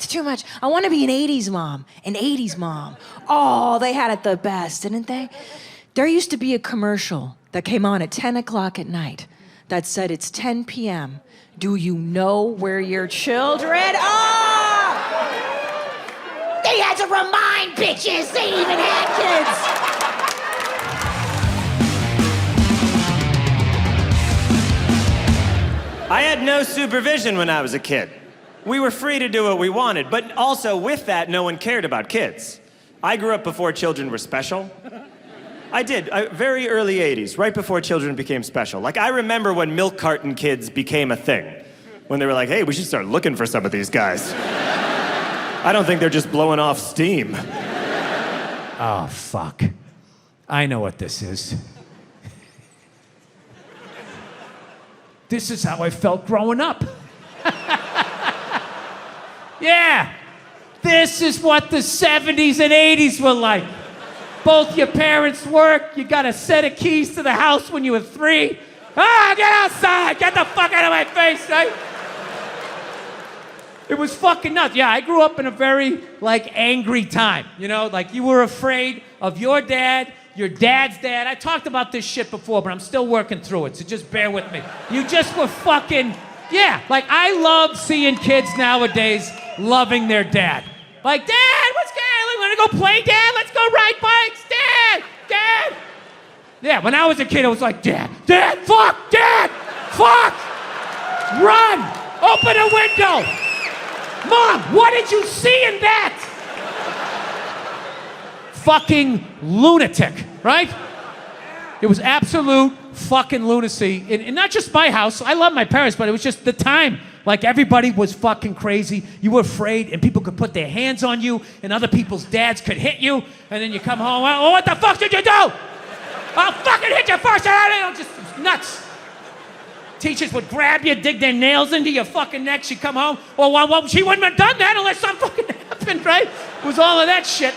it's too much. I want to be an 80s mom. An 80s mom. Oh, they had it the best, didn't they? There used to be a commercial that came on at 10 o'clock at night that said, it's 10 p.m. Do you know where your children are? They had to remind bitches they even had kids. I had no supervision when I was a kid. We were free to do what we wanted, but also with that, no one cared about kids. I grew up before children were special. I did, very early 80s, right before children became special. Like, I remember when milk carton kids became a thing. When they were like, hey, we should start looking for some of these guys. I don't think they're just blowing off steam. Oh, fuck. I know what this is. This is how I felt growing up. Yeah, this is what the 70s and 80s were like. Both your parents work, you got a set of keys to the house when you were 3. Ah, get outside, get the fuck out of my face, right? It was fucking nuts. Yeah, I grew up in a very, angry time, you know? Like, you were afraid of your dad, your dad's dad. I talked about this shit before, but I'm still working through it, so just bear with me. You just were fucking, yeah. Like, I love seeing kids nowadays loving their dad. Like, Dad, what's going on? Want to go play, Dad? Let's go ride bikes, Dad, Dad. Yeah, when I was a kid, I was like, Dad, fuck, run, open a window. Mom, what did you see in that? Fucking lunatic, right? It was absolute fucking lunacy. And not just my house. I love my parents, but it was just the time. Like, everybody was fucking crazy. You were afraid, and people could put their hands on you, and other people's dads could hit you, and then you come home, oh, what the fuck did you do? I'll fucking hit you first, just nuts. Teachers would grab you, dig their nails into your fucking neck. She'd come home. Well, she wouldn't have done that unless something fucking happened, right? It was all of that shit.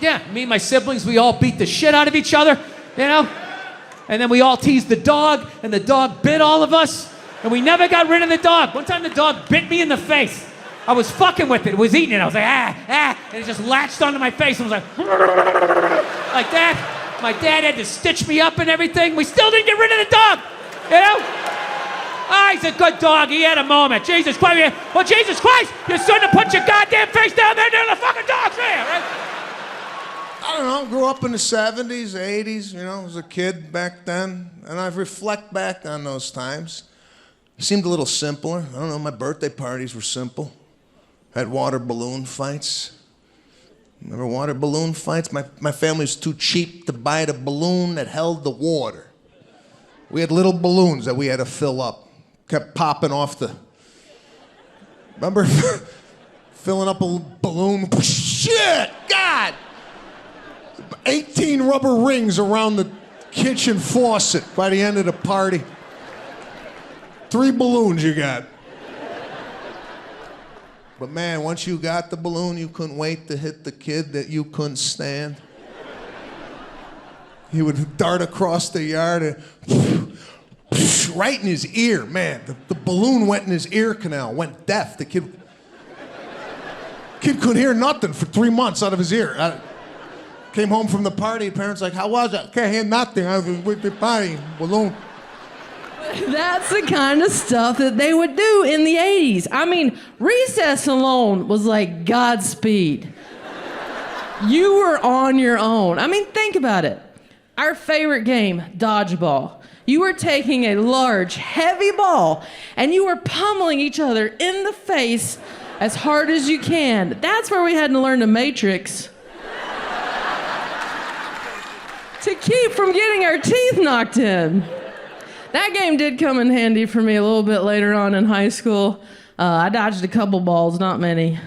Yeah, me and my siblings, we all beat the shit out of each other, you know? And then we all teased the dog, and the dog bit all of us, and we never got rid of the dog. One time the dog bit me in the face. I was fucking with it. It was eating it. I was like, and it just latched onto my face and was like that. My dad had to stitch me up and everything. We still didn't get rid of the dog, you know? Oh, he's a good dog. He had a moment. Jesus Christ. Well, Jesus Christ, you shouldn't have put your goddamn face down there near the fucking dog's there, right? I don't know, grew up in the 70s, 80s, you know, as a kid back then. And I reflect back on those times. It seemed a little simpler. I don't know, my birthday parties were simple. Had water balloon fights. Remember water balloon fights? My family was too cheap to buy the balloon that held the water. We had little balloons that we had to fill up. Kept popping off the... Remember filling up a balloon? Shit! God! 18 rubber rings around the kitchen faucet by the end of the party. 3 balloons you got. But man, once you got the balloon, you couldn't wait to hit the kid that you couldn't stand. He would dart across the yard and right in his ear, man. The balloon went in his ear canal, went deaf. The kid couldn't hear nothing for 3 months out of his ear. Came home from the party, parents like, how was it? Can't hear nothing. I was with the party, balloon. That's the kind of stuff that they would do in the 80s. I mean, recess alone was like Godspeed. You were on your own. I mean, think about it. Our favorite game, dodgeball. You were taking a large, heavy ball, and you were pummeling each other in the face as hard as you can. That's where we had to learn the Matrix. To keep from getting our teeth knocked in. That game did come in handy for me a little bit later on in high school. I dodged a couple balls, not many.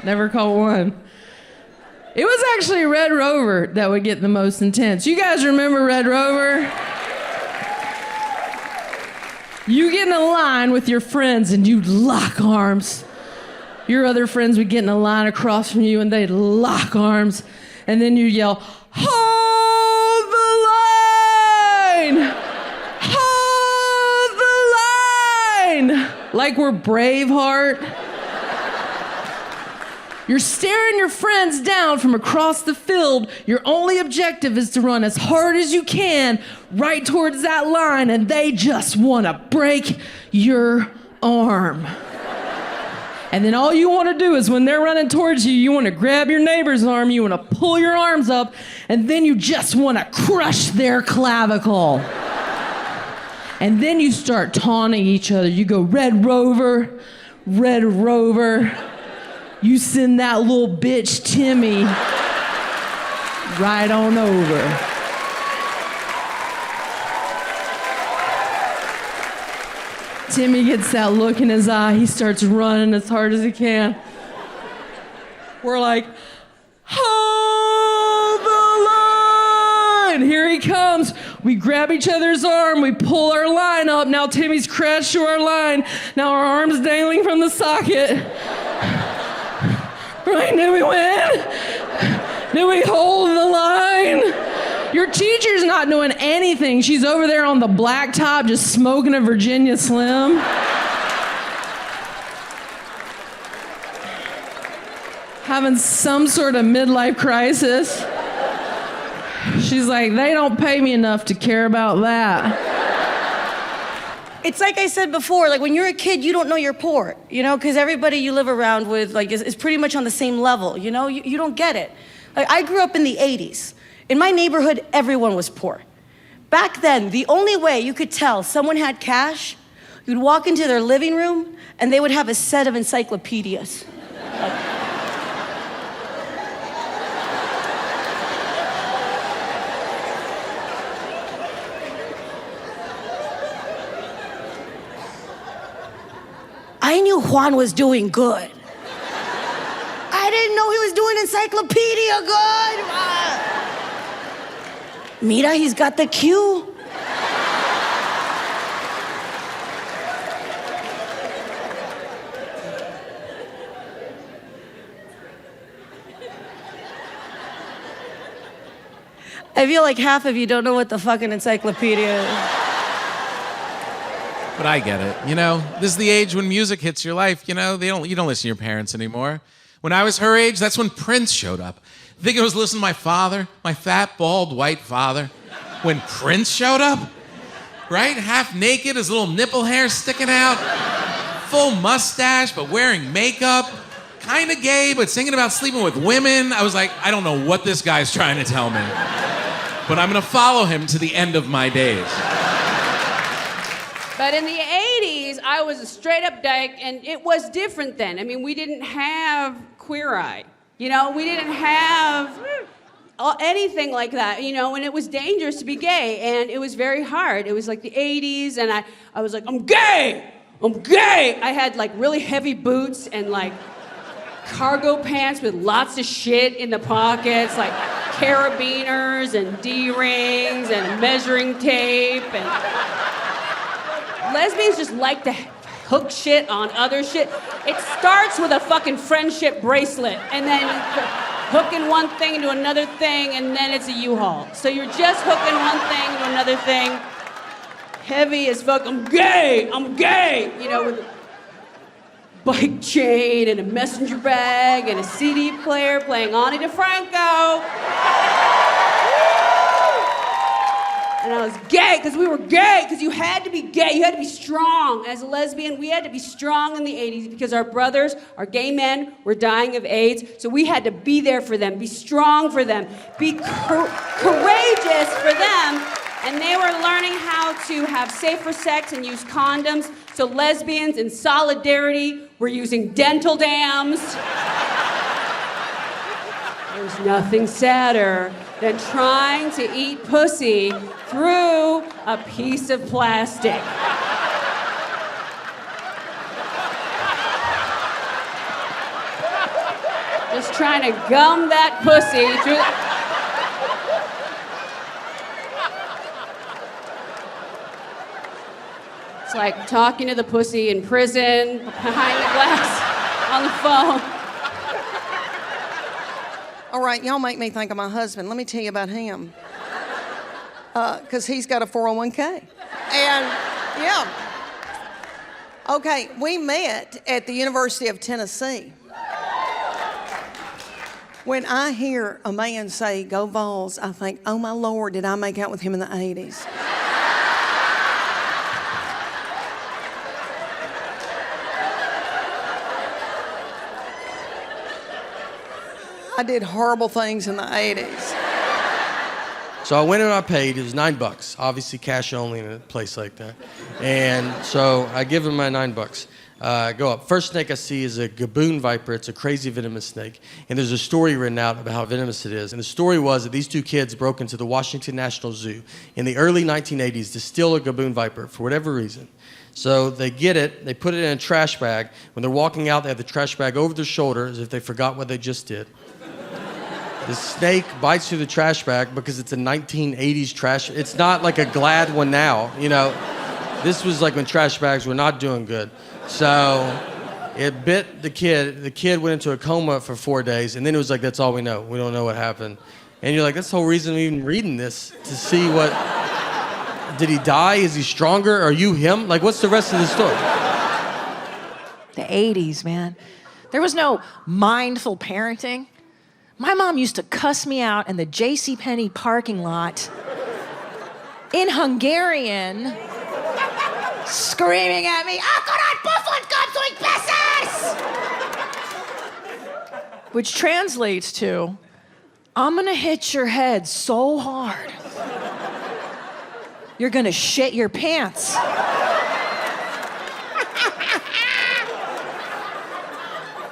Never caught one. It was actually Red Rover that would get the most intense. You guys remember Red Rover? You get in a line with your friends and you'd lock arms. Your other friends would get in a line across from you and they'd lock arms. And then you'd yell, hold the line! Hold the line! like we're Braveheart. You're staring your friends down from across the field. Your only objective is to run as hard as you can right towards that line, and they just want to break your arm. And then all you want to do is when they're running towards you, you want to grab your neighbor's arm, you want to pull your arms up, and then you just want to crush their clavicle. And then you start taunting each other. You go, Red Rover, Red Rover. You send that little bitch Timmy right on over. Timmy gets that look in his eye. He starts running as hard as he can. We're like, hold the line! Here he comes. We grab each other's arm. We pull our line up. Now Timmy's crashed to our line. Now our arm's dangling from the socket. Right, did we win? Did we hold the line? Your teacher's not doing anything. She's over there on the blacktop just smoking a Virginia Slim. Having some sort of midlife crisis. She's like, they don't pay me enough to care about that. It's like I said before, like when you're a kid, you don't know you're poor, you know, because everybody you live around with like is pretty much on the same level, you know, you don't get it. Like I grew up in the 80s. In my neighborhood, everyone was poor. Back then, the only way you could tell someone had cash, you'd walk into their living room and they would have a set of encyclopedias. I knew Juan was doing good. I didn't know he was doing encyclopedia good. Mira, he's got the cue. I feel like half of you don't know what the fucking encyclopedia is. But I get it. You know, this is the age when music hits your life. You know, you don't listen to your parents anymore. When I was her age, that's when Prince showed up. I think I was listening to my father, my fat, bald, white father, when Prince showed up, right? Half naked, his little nipple hair sticking out, full mustache, but wearing makeup, kind of gay, but singing about sleeping with women. I was like, I don't know what this guy's trying to tell me, but I'm gonna follow him to the end of my days. But in the 80s, I was a straight up dyke, and it was different then. I mean, we didn't have Queer Eye. You know, we didn't have anything like that, you know, and it was dangerous to be gay, and it was very hard. It was like the 80s, and I was like, I'm gay! I'm gay! I had like really heavy boots and like cargo pants with lots of shit in the pockets, like carabiners and D-rings and measuring tape, and lesbians just like to hook shit on other shit. It starts with a fucking friendship bracelet, and then hooking one thing into another thing, and then it's a U-Haul. So you're just hooking one thing into another thing. Heavy as fuck, I'm gay, you know, with a bike chain and a messenger bag and a CD player playing Ani DeFranco. And I was gay, because we were gay, because you had to be gay, you had to be strong. As a lesbian, we had to be strong in the 80s because our brothers, our gay men, were dying of AIDS, so we had to be there for them, be strong for them, be courageous for them, and they were learning how to have safer sex and use condoms, so lesbians, in solidarity, were using dental dams. There's nothing sadder than trying to eat pussy through a piece of plastic. Just trying to gum that pussy through. It's like talking to the pussy in prison, behind the glass, on the phone. All right, y'all make me think of my husband. Let me tell you about him. Because he's got a 401k. And, yeah. Okay, we met at the University of Tennessee. When I hear a man say, "Go Vols," I think, oh my Lord, did I make out with him in the 80s? I did horrible things in the 80s. So I went and I paid. It was $9, obviously cash only in a place like that. And so I give him my $9. Go up. First snake I see is a gaboon viper. It's a crazy venomous snake. And there's a story written out about how venomous it is. And the story was that these two kids broke into the Washington National Zoo in the early 1980s to steal a gaboon viper for whatever reason. So they get it, they put it in a trash bag. When they're walking out, they have the trash bag over their shoulder as if they forgot what they just did. The snake bites through the trash bag because it's a 1980s trash. It's not like a Glad one now, you know. This was like when trash bags were not doing good. So it bit the kid. The kid went into a coma for 4 days, and then it was like, that's all we know. We don't know what happened. And you're like, that's the whole reason I'm even reading this, to see what... Did he die? Is he stronger? Are you him? Like, what's the rest of the story? The 80s, man. There was no mindful parenting. My mom used to cuss me out in the JCPenney parking lot in Hungarian, screaming at me, "Akarat buffon kapsuik pesos!" Which translates to, I'm gonna hit your head so hard, you're gonna shit your pants.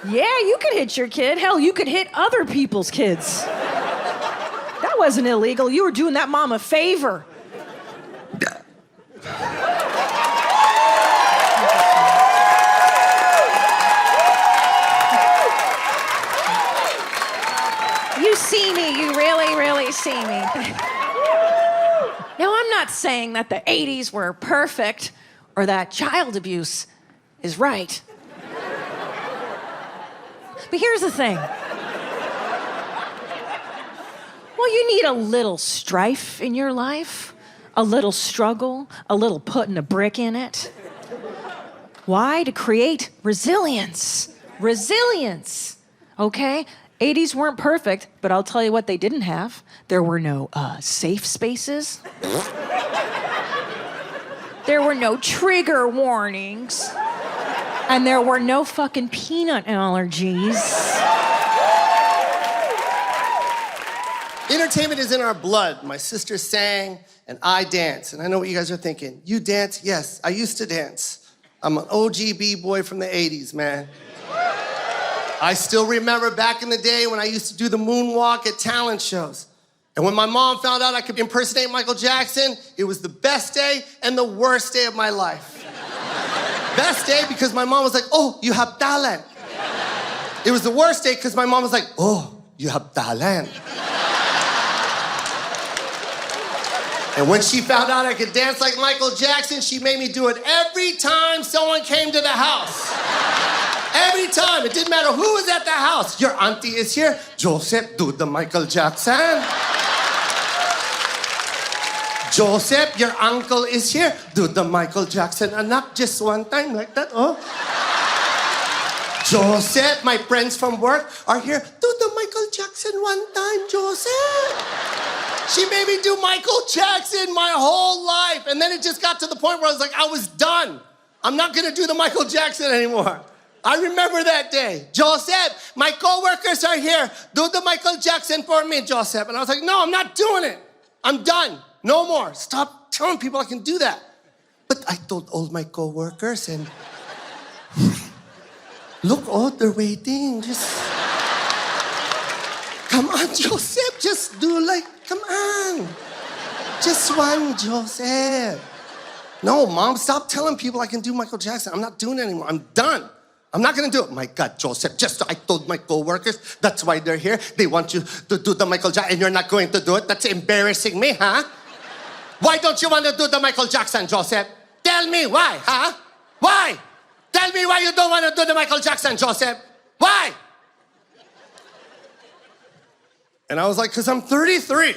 Yeah, you could hit your kid. Hell, you could hit other people's kids. That wasn't illegal. You were doing that mom a favor. You see me. You really, really see me. Now, I'm not saying that the 80s were perfect or that child abuse is right. But here's the thing. Well, you need a little strife in your life, a little struggle, a little putting a brick in it. Why? To create resilience. Resilience, okay? 80s weren't perfect, but I'll tell you what they didn't have. There were no safe spaces. There were no trigger warnings. And there were no fucking peanut allergies. Entertainment is in our blood. My sister sang and I dance. And I know what you guys are thinking. You dance? Yes, I used to dance. I'm an OG B-boy from the 80s, man. I still remember back in the day when I used to do the moonwalk at talent shows. And when my mom found out I could impersonate Michael Jackson, it was the best day and the worst day of my life. Best day because my mom was like, oh, you have talent. It was the worst day because my mom was like, oh, you have talent. And when she found out I could dance like Michael Jackson, she made me do it every time someone came to the house. Every time. It didn't matter who was at the house. Your auntie is here. Joseph, do the Michael Jackson. Joseph, your uncle is here. Do the Michael Jackson anak just one time like that, oh. Joseph, my friends from work are here. Do the Michael Jackson one time, Joseph. She made me do Michael Jackson my whole life. And then it just got to the point where I was like, I was done. I'm not gonna do the Michael Jackson anymore. I remember that day. Joseph, my coworkers are here. Do the Michael Jackson for me, Joseph. And I was like, no, I'm not doing it. I'm done. No more. Stop telling people I can do that. But I told all my coworkers and look, oh, they're waiting. Just come on, Joseph. Just do like, come on. Just one, Joseph. No, Mom, stop telling people I can do Michael Jackson. I'm not doing it anymore. I'm done. I'm not gonna do it. My God, Joseph, I told my coworkers, that's why they're here. They want you to do the Michael Jackson and you're not going to do it. That's embarrassing me, huh? Why don't you want to do the Michael Jackson, Joseph? Tell me why, huh? Why? Tell me why you don't want to do the Michael Jackson, Joseph. Why? And I was like, because I'm 33.